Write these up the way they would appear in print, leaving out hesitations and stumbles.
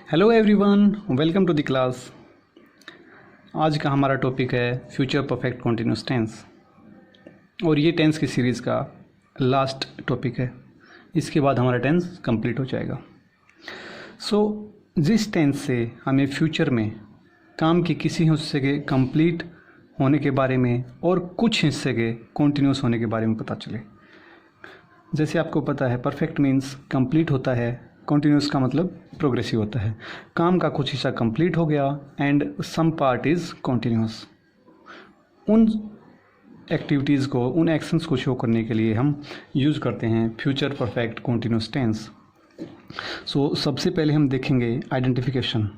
Hello everyone, welcome to the class. आज का हमारा टॉपिक है फ्यूचर परफेक्ट कॉन्टिन्यूस टेंस और ये टेंस की सीरीज़ का लास्ट टॉपिक है। इसके बाद हमारा टेंस कंप्लीट हो जाएगा। जिस टेंस से हमें फ्यूचर में काम के किसी हिस्से के कंप्लीट होने के बारे में और कुछ हिस्से के कॉन्टिन्यूस होने के बारे में पता चले। जैसे आपको पता है, परफेक्ट मीन्स कंप्लीट होता है, कॉन्टिन्यूस का मतलब प्रोग्रेसिव होता है। काम का कुछ हिस्सा कंप्लीट हो गया and some part is continuous. उन एक्टिविटीज़ को, उन एक्शंस को शो करने के लिए हम यूज़ करते हैं फ्यूचर परफेक्ट कॉन्टिन्यूस टेंस। सबसे पहले हम देखेंगे आइडेंटिफिकेशन।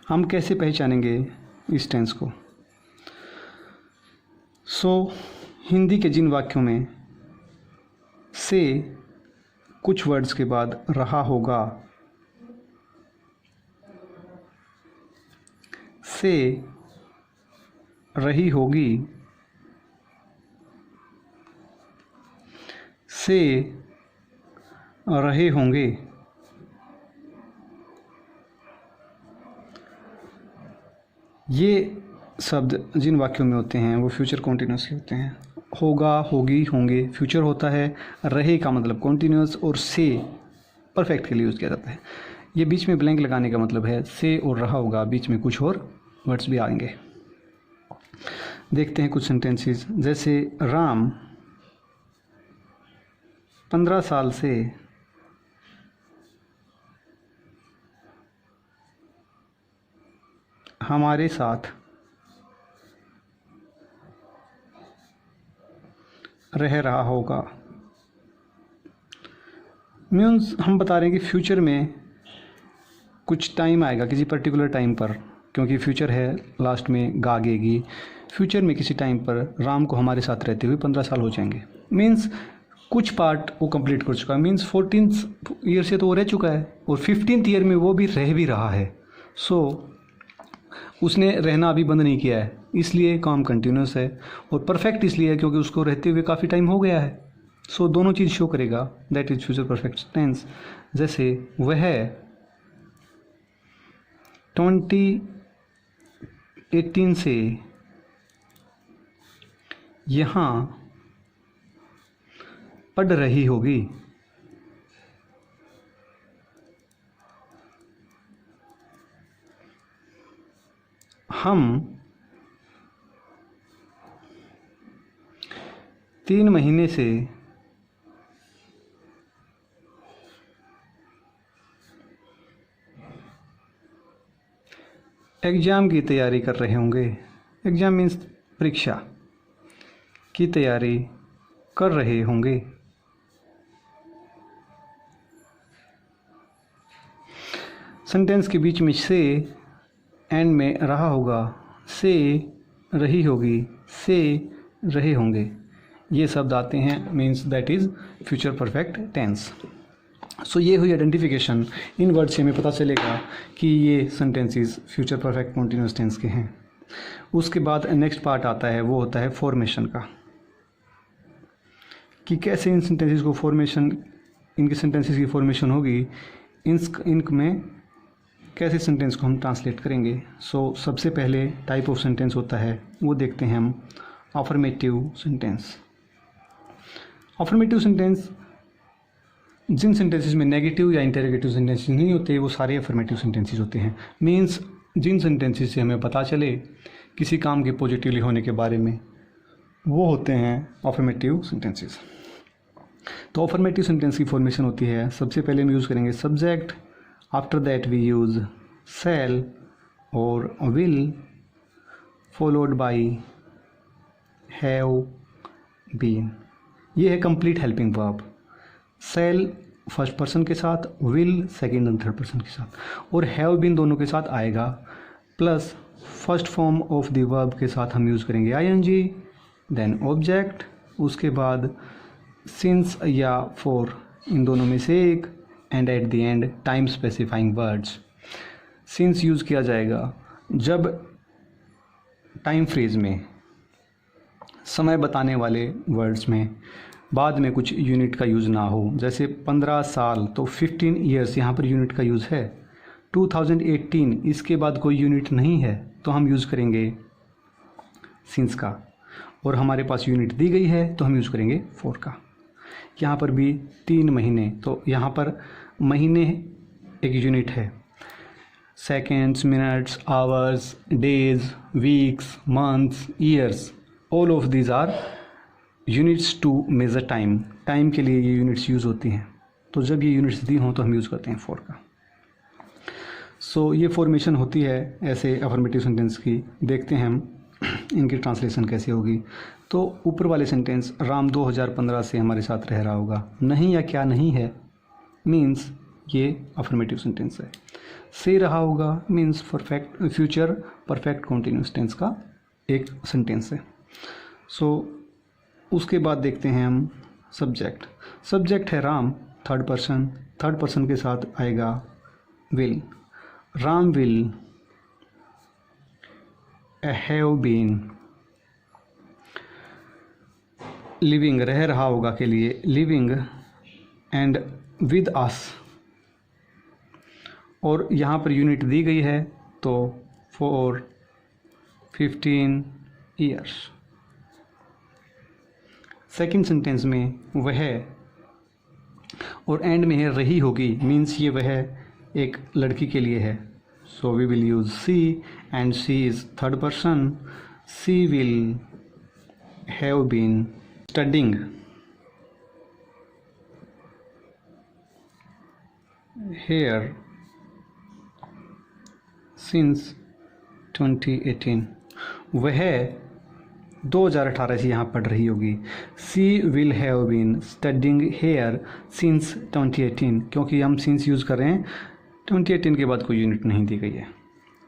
हम कैसे पहचानेंगे इस टेंस को? हिंदी के जिन वाक्यों में से कुछ वर्ड्स के बाद रहा होगा, से रही होगी, से रहे होंगे, ये शब्द जिन वाक्यों में होते हैं वो फ्यूचर कॉन्टिन्यूस के होते हैं। होगा, होगी, होंगे फ्यूचर होता है। रहे का मतलब कॉन्टिन्यूस और से परफेक्ट के लिए यूज़ किया जाता है। ये बीच में ब्लैंक लगाने का मतलब है से और रहा होगा, बीच में कुछ और वर्ड्स भी आएंगे। देखते हैं कुछ सेंटेंसेस। जैसे राम 15 साल से हमारे साथ रह रहा होगा। मीन्स हम बता रहे हैं कि फ्यूचर में कुछ टाइम आएगा, किसी पर्टिकुलर टाइम पर, क्योंकि फ्यूचर है, लास्ट में गागेगी। फ्यूचर में किसी टाइम पर राम को हमारे साथ रहते हुए 15 साल हो जाएंगे। मीन्स कुछ पार्ट वो कंप्लीट कर चुका है। मीन्स 14th ईयर से तो वो रह चुका है और 15th ईयर में वो भी रह भी रहा है। उसने रहना अभी बंद नहीं किया है, इसलिए काम कंटिन्यूस है। और परफेक्ट इसलिए है क्योंकि उसको रहते हुए काफ़ी टाइम हो गया है। दोनों चीज़ शो करेगा, that is future perfect tense. जैसे वह 2018 से यहाँ पढ़ रही होगी। हम 3 महीने से एग्ज़ाम की तैयारी कर रहे होंगे। एग्ज़ाम मीन्स परीक्षा की तैयारी कर रहे होंगे। सेंटेंस के बीच में से, एंड में रहा होगा, से रही होगी, से रहे होंगे, ये शब्द आते हैं। Means that is future perfect tense. ये हुई आइडेंटिफिकेशन। इन वर्ड से हमें पता चलेगा कि ये sentences future perfect continuous tense के हैं। उसके बाद नेक्स्ट पार्ट आता है, वो होता है फॉर्मेशन का, कि कैसे इन सेंटेंसेस को फॉर्मेशन, इनके सेंटेंसेस की फॉर्मेशन होगी, इनमें कैसे सेंटेंस को हम ट्रांसलेट करेंगे। सबसे पहले टाइप ऑफ सेंटेंस होता है, वो देखते हैं हम, अफर्मेटिव सेंटेंस। अफर्मेटिव सेंटेंस जिन सेंटेंसेस में नेगेटिव या इंटरोगेटिव सेंटेंसेस नहीं होते, वो सारे अफर्मेटिव सेंटेंसेस होते हैं। मीन्स जिन सेंटेंसेस से हमें पता चले किसी काम के पॉजिटिवली होने के बारे में, वो होते हैं अफर्मेटिव सेंटेंसेस। अफर्मेटिव सेंटेंस की फॉर्मेशन होती है, सबसे पहले हम यूज़ करेंगे subject, after that we use shall और will, followed by have, been. ये है complete helping verb. Shall first person के साथ, will second and third person के साथ, और हैव बीन दोनों के साथ आएगा। Plus first form of the verb के साथ हम यूज़ करेंगे आईएनजी, देन ऑब्जेक्ट, उसके बाद सिंस या फॉर, इन दोनों में से एक, and at the and time specifying words. Since use किया जाएगा जब टाइम फ्रेज में, समय बताने वाले वर्ड्स में बाद में कुछ यूनिट का यूज़ ना हो, जैसे 15 साल तो 15 ईयर्स यहाँ पर यूनिट का यूज़ है। 2018 इसके बाद कोई यूनिट नहीं है तो हम यूज़ करेंगे सिंस का, और हमारे पास यूनिट दी गई है तो हम यूज़ करेंगे फॉर का। यहाँ पर भी 3 महीने, तो यहाँ पर महीने एक यूनिट है। Seconds, minutes, hours, days, weeks, months, years, all of these are units to measure time. Time के लिए ये यूनिट्स यूज़ होती हैं, तो जब ये यूनिट्स दी हों तो हम यूज़ करते हैं फॉर का। सो ये फॉर्मेशन होती है ऐसे अफर्मेटिव सेंटेंस की। देखते हैं हम इनकी ट्रांसलेशन कैसे होगी। तो ऊपर वाले सेंटेंस, राम 2015 से हमारे साथ रह रहा होगा, नहीं या क्या नहीं है मीन्स ये अफर्मेटिव सेंटेंस है। से रहा होगा means perfect future perfect continuous tense का एक सेंटेंस है। सो उसके बाद देखते हैं हम सब्जेक्ट। सब्जेक्ट है राम, थर्ड पर्सन के साथ आएगा will. Ram will have been living, रह रहा होगा के लिए लिविंग एंड विद अस, और यहाँ पर यूनिट दी गई है तो फॉर 15 ईयर्स। सेकंड सेंटेंस में वह और एंड में है रही होगी मीन्स ये वह एक लड़की के लिए है। So we will use she and she is third person. She will have been studying here since 2018। वह 2018 से यहाँ पढ़ रही होगी। She will have been studying here since 2018, क्योंकि हम since यूज़ कर रहे हैं, 2018 के बाद कोई यूनिट नहीं दी गई है।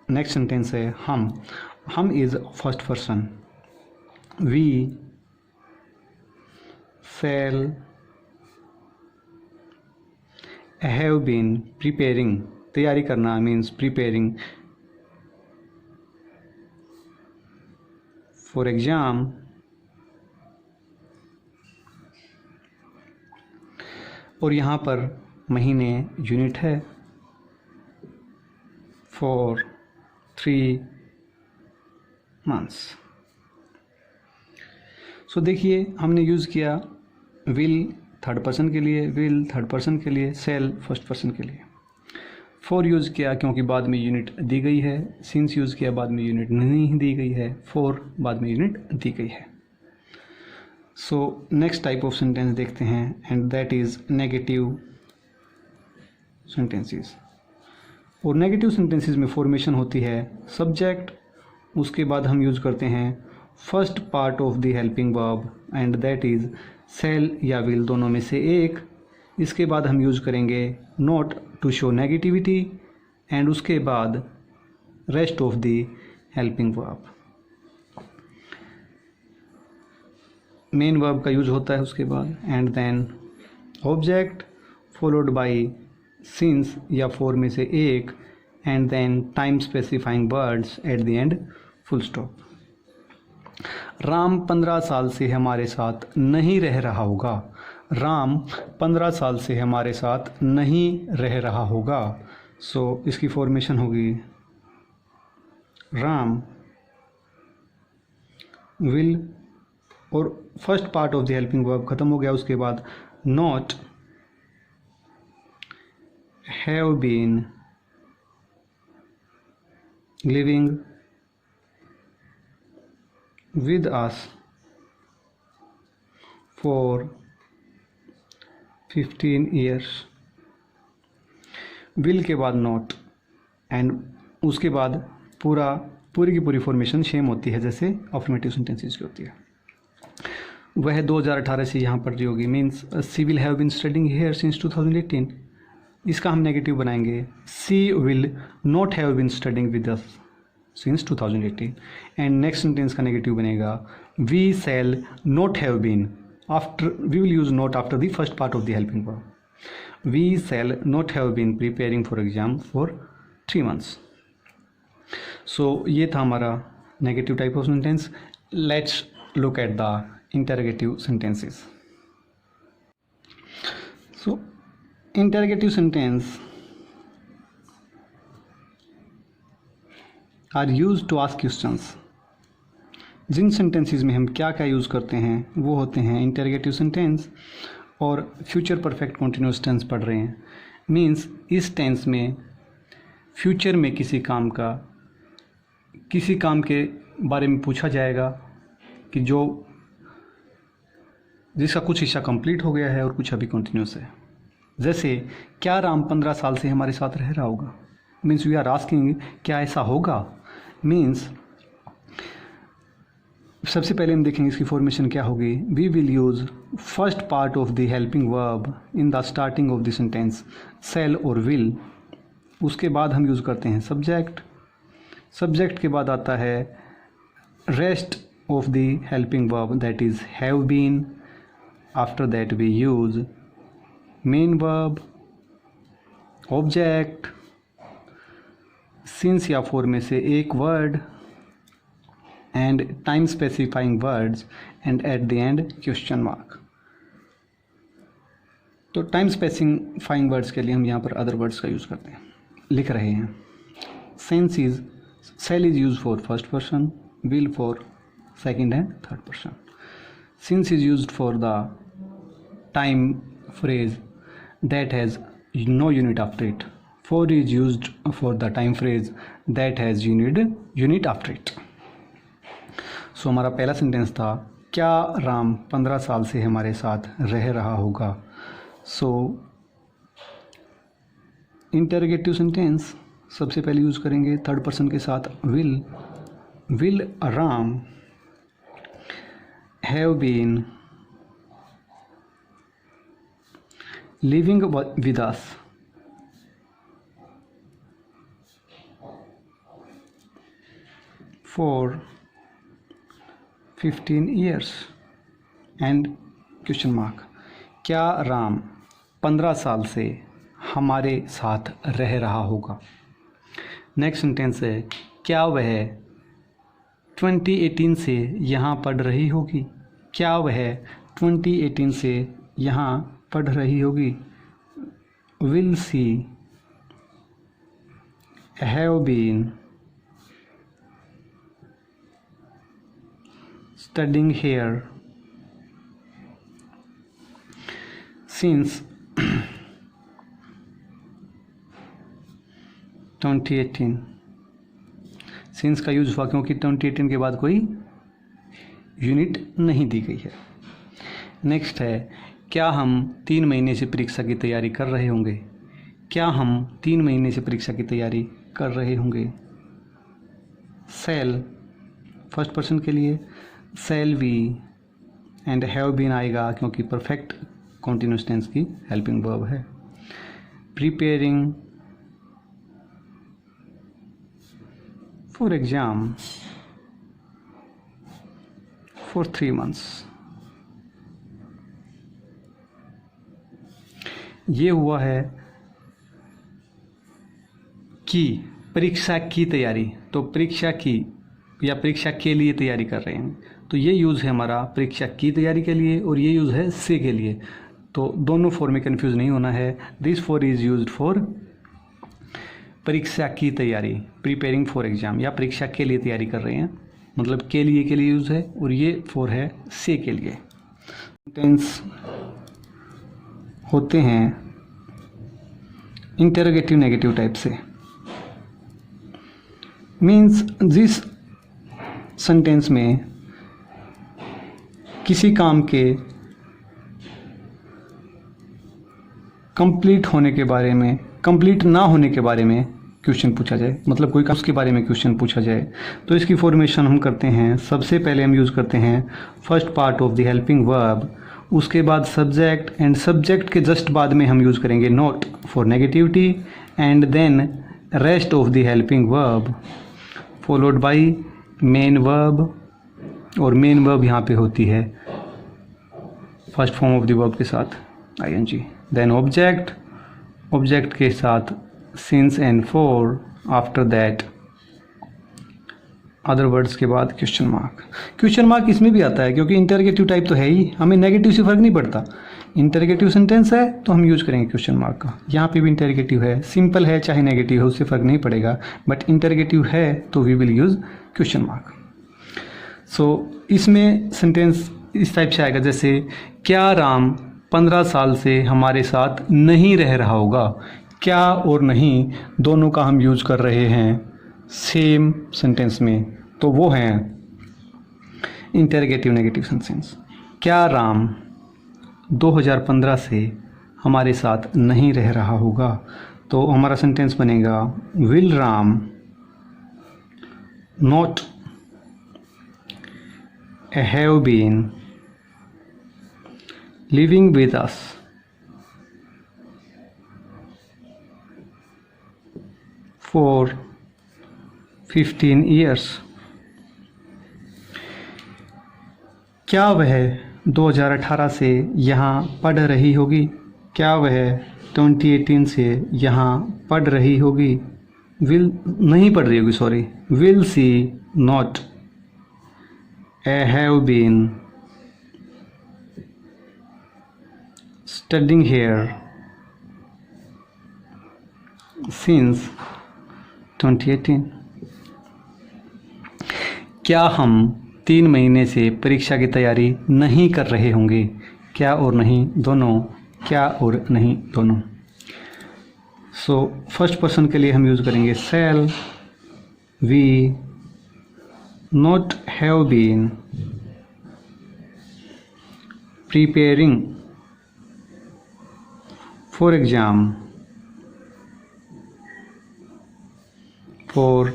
नेक्स्ट सेंटेंस है हम is first person. We shall have been preparing, तैयारी करना मीन्स प्रिपेयरिंग फॉर एग्ज़ाम। और यहाँ पर महीने यूनिट है फॉर 3 मंथ्स। सो देखिए हमने यूज़ किया विल थर्ड पर्सन के लिए, विल थर्ड पर्सन के लिए, सेल फर्स्ट पर्सन के लिए। फॉर यूज़ किया क्योंकि बाद में यूनिट दी गई है। सिंस यूज़ किया बाद में यूनिट नहीं दी गई है। फॉर बाद में यूनिट दी गई है। So next type of sentence देखते हैं and that is negative sentences. और नेगेटिव सेंटेंसेस में फॉर्मेशन होती है सब्जेक्ट, उसके बाद हम यूज़ करते हैं first part of the helping verb and that is shall या विल, दोनों में से एक। इसके बाद हम यूज़ करेंगे not to show negativity and उसके बाद rest of the helping verb. Main verb का यूज़ होता है उसके बाद and then object followed by since या फॉर में से एक and then time specifying words at the end full stop. Ram 15 साल से हमारे साथ नहीं रह रहा होगा। राम 15 साल से हमारे साथ नहीं रह रहा होगा। सो इसकी फॉर्मेशन होगी राम विल, और first part of the helping verb ख़त्म हो गया। उसके बाद not have been living with us for 15 years। will के बाद not एंड उसके बाद पूरी की पूरी फॉर्मेशन सेम होती है जैसे अफर्मेटिव सेंटेंसेस की होती है। वह 2018 से यहाँ पढ़ रही होगी means she will have been studying here since 2018। इसका हम नेगेटिव बनाएंगे she will not have been studying with us since 2018 and next sentence का नेगेटिव बनेगा we shall not have been. After we will use not after the first part of the helping verb. We shall not have been preparing for exam for 3 months। So ये था हमारा negative type of sentence. Let's look at the interrogative sentences. Interrogative sentence are use to ask questions. जिन sentences में हम क्या क्या use करते हैं वो होते हैं इंटरोगेटिव सेंटेंस और फ्यूचर परफेक्ट कंटिन्यूअस टेंस पढ़ रहे हैं। मीन्स इस टेंस में फ्यूचर में किसी काम के बारे में पूछा जाएगा कि जिसका कुछ हिस्सा कंप्लीट हो गया है और कुछ अभी कंटिन्यूस है। जैसे क्या राम 15 साल से हमारे साथ रह रहा होगा। मीन्स वी आर आस्किंग क्या ऐसा होगा। मीन्स सबसे पहले हम देखेंगे इसकी फॉर्मेशन क्या होगी। We will use first part of the helping verb in the starting of the sentence, shall और विल। उसके बाद हम यूज़ करते हैं सब्जेक्ट। सब्जेक्ट के बाद आता है rest of the helping verb, that is have been. After that we use main verb, object, since या फॉर में से एक word, and time specifying words, and at the end question mark. तो time specifying words के लिए हम यहाँ पर अदर वर्ड्स का यूज़ करते हैं, लिख रहे हैं। Shall is use for first person, will for second and third person. Since is used for the time phrase that has no unit after it. For is used for the time phrase that has unit after it. So हमारा पहला sentence था क्या राम 15 साल से हमारे साथ रह रहा होगा। सो इंटरोगेटिव सेंटेंस सबसे पहले यूज़ करेंगे थर्ड पर्सन के साथ will Ram have been living with us for 15 years and question mark। क्या राम 15 साल से हमारे साथ रह रहा होगा। नेक्स्ट सेंटेंस है क्या वह 2018 से यहाँ पढ़ रही होगी। क्या वह 2018 से यहाँ पढ़ रही होगी। Will she have been studying here since 2018। Since का यूज हुआ क्योंकि 2018 के बाद कोई यूनिट नहीं दी गई है। नेक्स्ट है क्या हम 3 महीने से परीक्षा की तैयारी कर रहे होंगे। क्या हम 3 महीने से परीक्षा की तैयारी कर रहे होंगे। शैल फर्स्ट पर्सन के लिए shall we and have been आएगा क्योंकि परफेक्ट कंटिन्यूअस टेंस की हेल्पिंग वर्ब है। Preparing for exam for 3 months। ये हुआ है कि परीक्षा की तैयारी, तो परीक्षा की या परीक्षा के लिए तैयारी कर रहे हैं, तो ये यूज़ है हमारा परीक्षा की तैयारी के लिए और ये यूज़ है से के लिए। तो दोनों फॉर में कंफ्यूज नहीं होना है। This for is used for परीक्षा की तैयारी, प्रिपेयरिंग फॉर एग्ज़ाम, या परीक्षा के लिए तैयारी कर रहे हैं, मतलब के लिए यूज़ है, और ये फॉर है से के लिए। सेंटेंस होते हैं इंटरोगेटिव नेगेटिव टाइप से। मीन्स जिस सेंटेंस में किसी काम के कंप्लीट होने के बारे में, कंप्लीट ना होने के बारे में क्वेश्चन पूछा जाए, मतलब कोई काम उसके बारे में क्वेश्चन पूछा जाए, तो इसकी फॉर्मेशन हम करते हैं। सबसे पहले हम यूज़ करते हैं first part of the helping verb, उसके बाद सब्जेक्ट, एंड सब्जेक्ट के जस्ट बाद में हम यूज़ करेंगे not for negativity, and then rest of the helping verb followed by main verb, और मेन वर्ब यहाँ पे होती है first form of the verb के साथ ing। देन ऑब्जेक्ट, ऑब्जेक्ट के साथ since and for, after that other words के बाद क्वेश्चन मार्क। क्वेश्चन मार्क इसमें भी आता है क्योंकि इंटरोगेटिव टाइप तो है ही, हमें नेगेटिव से फ़र्क नहीं पड़ता। इंटरगेटिव सेंटेंस है तो हम यूज करेंगे क्वेश्चन मार्क का। यहाँ पे भी इंटरगेटिव है, सिंपल है चाहे नेगेटिव है उससे फ़र्क नहीं पड़ेगा, बट इंटरगेटिव है तो we will use question mark. So इसमें सेंटेंस इस टाइप से आएगा, जैसे क्या राम 15 साल से हमारे साथ नहीं रह रहा होगा। क्या और नहीं दोनों का हम यूज कर रहे हैं सेम सेंटेंस में, तो वो हैं इंटरगेटिव नेगेटिव सेंटेंस। क्या राम 2015 से हमारे साथ नहीं रह रहा होगा, तो हमारा सेंटेंस बनेगा will Ram not have been living with us for 15 years। क्या वह 2018 से यहाँ पढ़ रही होगी। क्या वह 2018 से यहाँ पढ़ रही होगी। विल नहीं पढ़ रही होगी, sorry. Will she not have been studying here since 2018। क्या हम 3 महीने से परीक्षा की तैयारी नहीं कर रहे होंगे। क्या और नहीं दोनों, क्या और नहीं दोनों। सो फर्स्ट पर्सन के लिए हम यूज़ करेंगे shall. We not have been preparing for exam for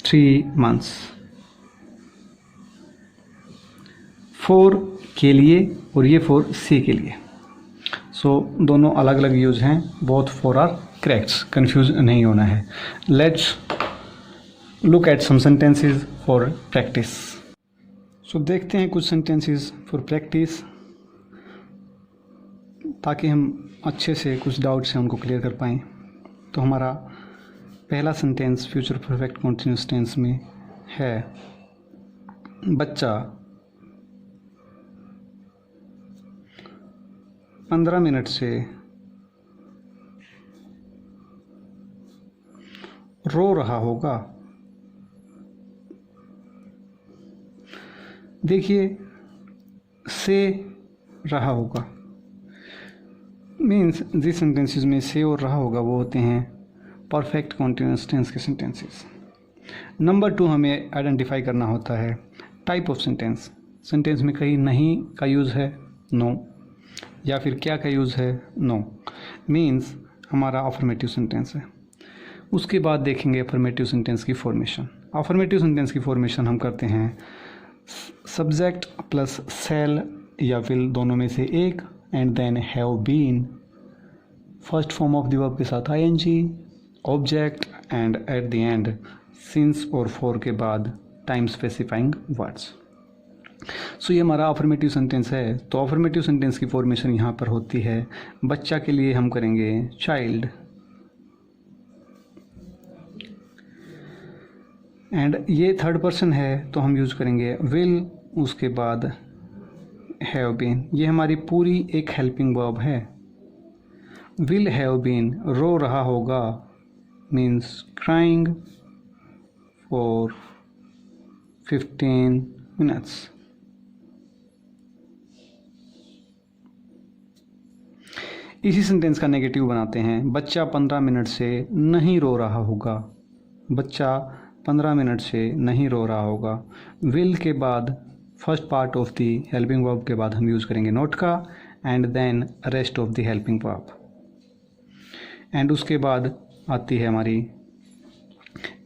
3 months। For के लिए और ये फोर सी के लिए। सो दोनों अलग अलग यूज हैं, both for are correct, confuse नहीं होना है। Let's look at some sentences for practice. So देखते हैं कुछ सेंटेंसेस फॉर प्रैक्टिस, ताकि हम अच्छे से कुछ डाउट्स हैं उनको क्लियर कर पाएँ। तो हमारा पहला sentence future perfect continuous tense में है, बच्चा 15 मिनट से रो रहा होगा। देखिए, से रहा होगा मीन्स जिस सेंटेंसेस में से और रहा होगा वो होते हैं परफेक्ट कॉन्टिन्यूअस टेंस के सेंटेंसेस। नंबर 2 हमें आइडेंटिफाई करना होता है टाइप ऑफ सेंटेंस। सेंटेंस में कहीं नहीं का यूज़ है, नो, या फिर क्या का यूज़ है, नो, मीन्स हमारा अफर्मेटिव सेंटेंस है। उसके बाद देखेंगे अफर्मेटिव सेंटेंस की फॉर्मेशन। अफर्मेटिव सेंटेंस की फॉर्मेशन हम करते हैं सब्जेक्ट प्लस सेल या विल दोनों में से एक, and then have been first form of the verb के साथ ING, object, and at the end since और फॉर के बाद टाइम स्पेसिफाइंग वर्ड्स। सो ये हमारा अफर्मेटिव सेंटेंस है। तो अफर्मेटिव सेंटेंस की फॉर्मेशन यहाँ पर होती है। बच्चा के लिए हम करेंगे चाइल्ड, एंड ये थर्ड पर्सन है तो हम यूज़ करेंगे विल, उसके बाद हैव बीन। ये हमारी पूरी एक हेल्पिंग वर्ब है। विल हैव बीन रो रहा होगा मीन्स क्राइंग फॉर 15 minutes। इसी सेंटेंस का नेगेटिव बनाते हैं, बच्चा 15 मिनट से नहीं रो रहा होगा। बच्चा 15 मिनट से नहीं रो रहा होगा। विल के बाद first part of the helping verb के बाद हम यूज़ करेंगे नॉट का, and then rest of the helping verb, and उसके बाद आती है हमारी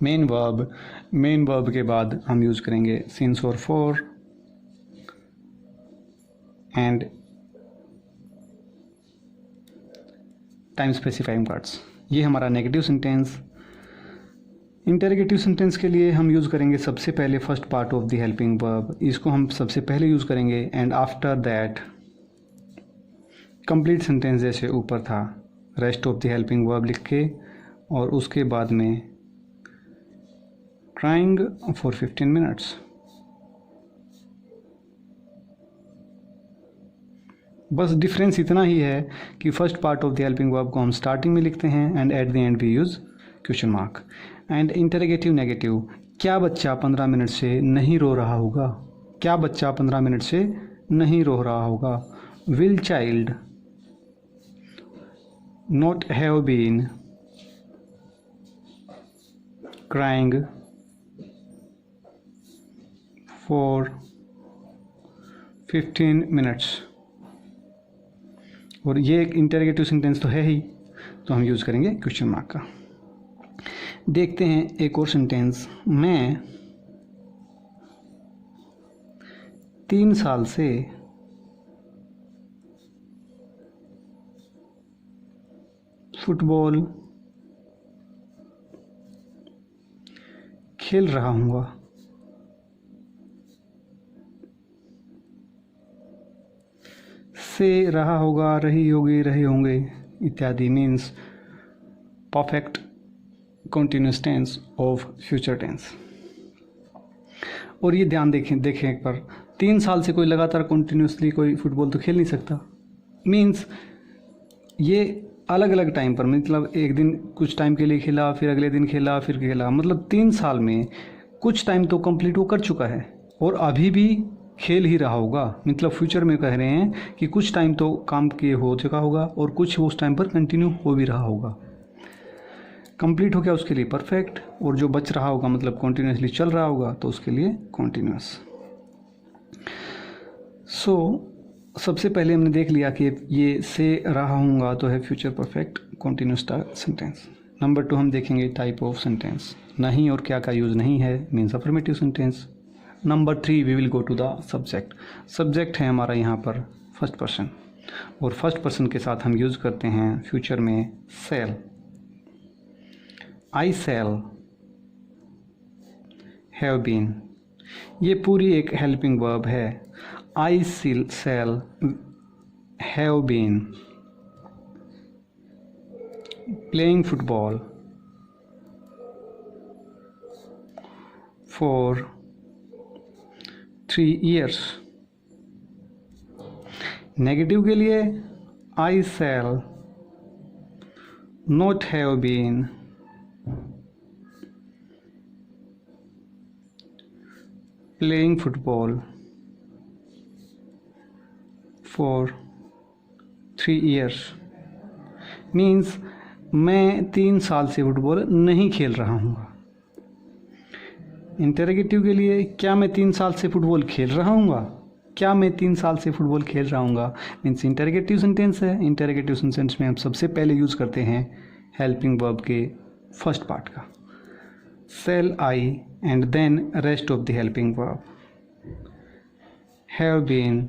मेन वर्ब। मेन वर्ब के बाद हम यूज़ करेंगे सिंस और for, and time specifying words. ये हमारा नेगेटिव सेंटेंस। इंटरगेटिव सेंटेंस के लिए हम यूज़ करेंगे सबसे पहले first part of the helping verb, इसको हम सबसे पहले यूज़ करेंगे, and after that complete sentence जैसे ऊपर था rest of the helping verb लिख के, और उसके बाद में क्राइंग फॉर 15 minutes। बस डिफरेंस इतना ही है कि first part of the helping verb को हम स्टार्टिंग में लिखते हैं and at the end we use question mark. And interrogative negative, क्या बच्चा 15 मिनट से नहीं रो रहा होगा? क्या बच्चा 15 मिनट से नहीं रो रहा होगा? Will child not have been crying for 15 minutes? और ये एक इंटरोगेटिव सेंटेंस तो है ही, तो हम यूज़ करेंगे क्वेश्चन मार्क का। देखते हैं एक और सेंटेंस। मैं 3 साल से फुटबॉल खेल रहा हूँगा। से रहा होगा, रही होगी, रहे होंगे इत्यादि means perfect continuous tense of future tense. और ये ध्यान देखें एक बार, 3 साल से कोई लगातार कंटिन्यूसली कोई फुटबॉल तो खेल नहीं सकता। मीन्स ये अलग अलग टाइम पर, मतलब एक दिन कुछ टाइम के लिए खेला, फिर अगले दिन खेला, फिर खेला, मतलब 3 साल में कुछ टाइम तो कंप्लीट वो कर चुका है और अभी भी खेल ही रहा होगा। मतलब फ्यूचर में कह रहे हैं कि कुछ टाइम तो काम किए हो चुका होगा और कुछ उस टाइम पर कंटिन्यू हो भी रहा होगा। कंप्लीट हो गया उसके लिए परफेक्ट, और जो बच रहा होगा मतलब कॉन्टीन्यूसली चल रहा होगा तो उसके लिए कॉन्टीन्यूस। सो सबसे पहले हमने देख लिया कि ये से रहा हूँगा तो है future perfect continuous sentence. Number 2 हम देखेंगे टाइप ऑफ सेंटेंस। नहीं और क्या का यूज़ नहीं है means affirmative sentence. Number 3 we will go to the subject. Subject है हमारा यहाँ पर फर्स्ट पर्सन, और फर्स्ट पर्सन के साथ हम यूज़ करते हैं फ्यूचर में shall. I shall have been, ये पूरी एक हेल्पिंग वर्ब है। I shall have been playing football for 3 years। Negative के लिए I shall not have been playing football for 3 years means मैं 3 साल से फुटबॉल नहीं खेल रहा हूँ। इंटरोगेटिव के लिए क्या मैं 3 साल से फुटबॉल खेल रहा हूँगा? क्या मैं 3 साल से फुटबॉल खेल रहा हूँगा मीन्स इंटरोगेटिव सेंटेंस है। इंटरोगेटिव सेंटेंस में हम सबसे पहले यूज़ करते हैं हेल्पिंग वर्ब के फर्स्ट पार्ट का shall I and then rest of the helping verb. Have been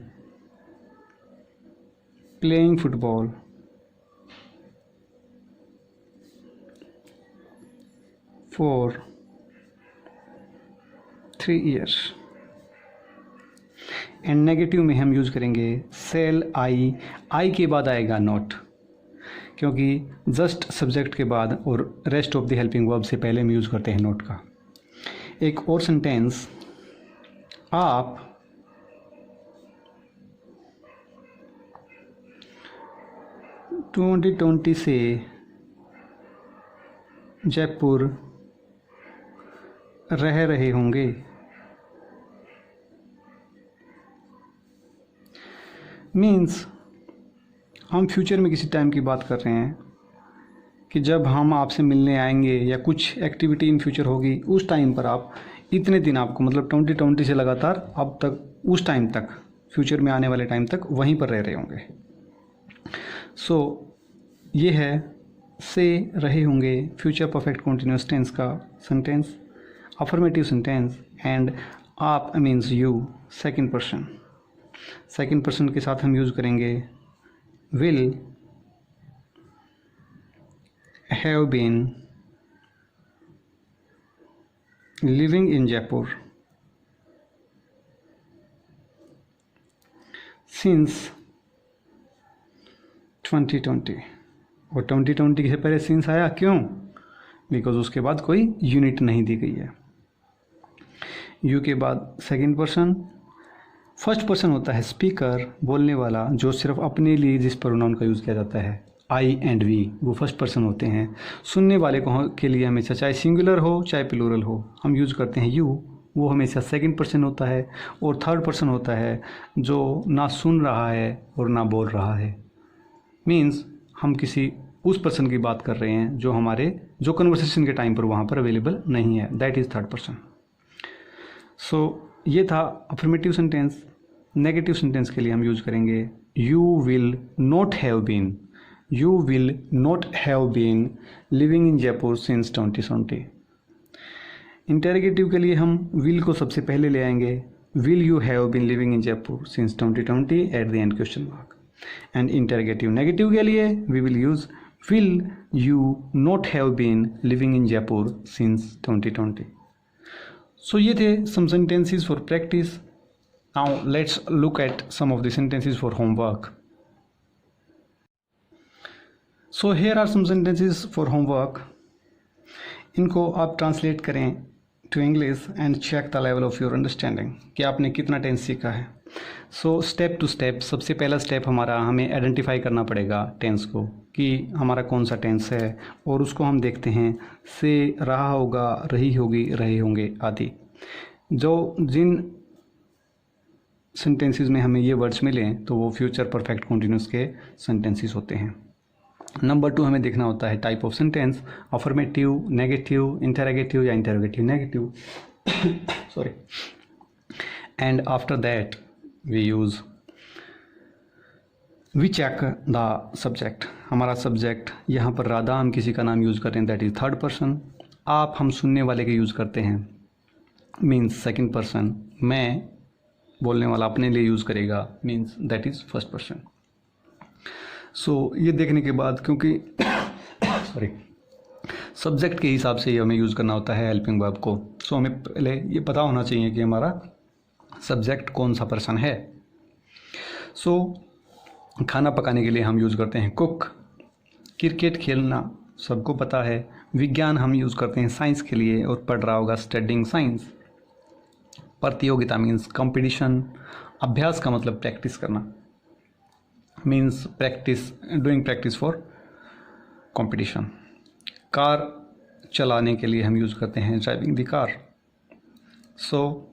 playing football for 3 years। And negative में हम यूज़ करेंगे सेल आई के बाद आएगा नॉट, क्योंकि जस्ट सब्जेक्ट के बाद और rest of the helping verb से पहले हम यूज़ करते हैं नॉट का। एक और सेंटेंस, आप 2020 से जयपुर रह रहे होंगे। मीन्स हम फ्यूचर में किसी टाइम की बात कर रहे हैं कि जब हम आपसे मिलने आएंगे या कुछ एक्टिविटी इन फ्यूचर होगी, उस टाइम पर आप इतने दिन आपको मतलब 2020 से लगातार अब तक उस टाइम तक फ्यूचर में आने वाले टाइम तक वहीं पर रह रहे होंगे। सो ये है से रहे होंगे फ्यूचर परफेक्ट कंटिन्यूअस टेंस का सेंटेंस, अफर्मेटिव सेंटेंस। एंड आप means you second person. Second person के साथ हम यूज़ करेंगे will have been living in Jaipur since 2020। और 2020 से पहले सिंस आया क्यों? बिकॉज उसके बाद कोई यूनिट नहीं दी गई है। यू के बाद सेकंड पर्सन फर्स्ट पर्सन होता है स्पीकर, बोलने वाला, जो सिर्फ अपने लिए जिस प्रोनाउन का यूज़ किया जाता है, आई एंड वी, वो फर्स्ट पर्सन होते हैं। सुनने वाले को के लिए हमेशा चाहे सिंगुलर हो चाहे प्लूरल हो हम यूज़ करते हैं यू, वो हमेशा सेकंड पर्सन होता है। और थर्ड पर्सन होता है जो ना सुन रहा है और ना बोल रहा है, मीन्स हम किसी उस पर्सन की बात कर रहे हैं जो कन्वर्सेशन के टाइम पर वहाँ पर अवेलेबल नहीं है, that is third person. So ये था अफर्मेटिव सेंटेंस। नेगेटिव सेंटेंस के लिए हम यूज करेंगे you will not have been, you will not have been living in Jaipur since 2020। Interrogative के लिए हम विल को सबसे पहले ले आएंगे, will you have been living in Jaipur since 2020 at the end question mark. And interrogative negative के लिए we will use will you not have been living in Jaipur since 2020। So ये थे some sentences for practice. Now let's look at some of the sentences for homework. So here are some sentences for homework. इनको आप translate करें to English and check the level of your understanding कि आपने कितना tense सीखा है। So step to step, सबसे पहला स्टेप हमारा, हमें आइडेंटिफाई करना पड़ेगा टेंस को कि हमारा कौन सा टेंस है, और उसको हम देखते हैं से रहा होगा, रही होगी, रहे होंगे आदि। जिन सेंटेंसेस में हमें ये वर्ड्स मिलें तो वो फ्यूचर परफेक्ट कंटिन्यूस के सेंटेंसेस होते हैं। नंबर 2 हमें देखना होता है type of sentence, affirmative, negative, interrogative या interrogative negative sorry. And after that we check the subject. हमारा सब्जेक्ट यहाँ पर राधा, हम किसी का नाम यूज़ कर रहे हैं, दैट इज़ थर्ड पर्सन। आप, हम सुनने वाले के यूज़ करते हैं, मीन्स सेकंड पर्सन। मैं, बोलने वाला अपने लिए यूज़ करेगा, means that is first person. So ये देखने के बाद, क्योंकि सॉरी सब्जेक्ट के हिसाब से ही हमें यूज़ करना होता है हेल्पिंग वर्ब को, सो हमें पहले ये पता होना चाहिए कि हमारा सब्जेक्ट कौन सा पर्सन है। सो खाना पकाने के लिए हम यूज़ करते हैं कुक। क्रिकेट खेलना सबको पता है। विज्ञान हम यूज़ करते हैं साइंस के लिए, और पढ़ रहा होगा स्टडिंग साइंस। प्रतियोगिता मीन्स कंपटीशन। अभ्यास का मतलब प्रैक्टिस करना, means practice, doing practice for competition. Car चलाने के लिए हम यूज़ करते हैं driving the car. So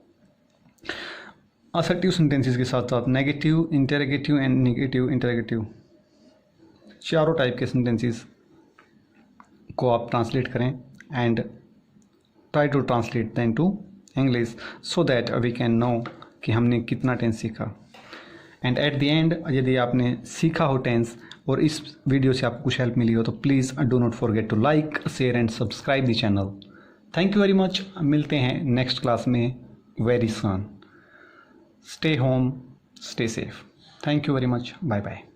assertive sentences के साथ साथ negative, interrogative and negative interrogative, चारों टाइप के सेंटेंसेस को आप ट्रांसलेट करें and try to translate them to English so that we can know कि हमने कितना टेंस सीखा। एंड एट द एंड, यदि आपने सीखा हो टेंस और इस वीडियो से आपको कुछ हेल्प मिली हो तो please do not forget to like, share and subscribe the channel. Thank you very much. मिलते हैं नेक्स्ट क्लास में very soon. Stay home, stay safe. Thank you very much. Bye bye.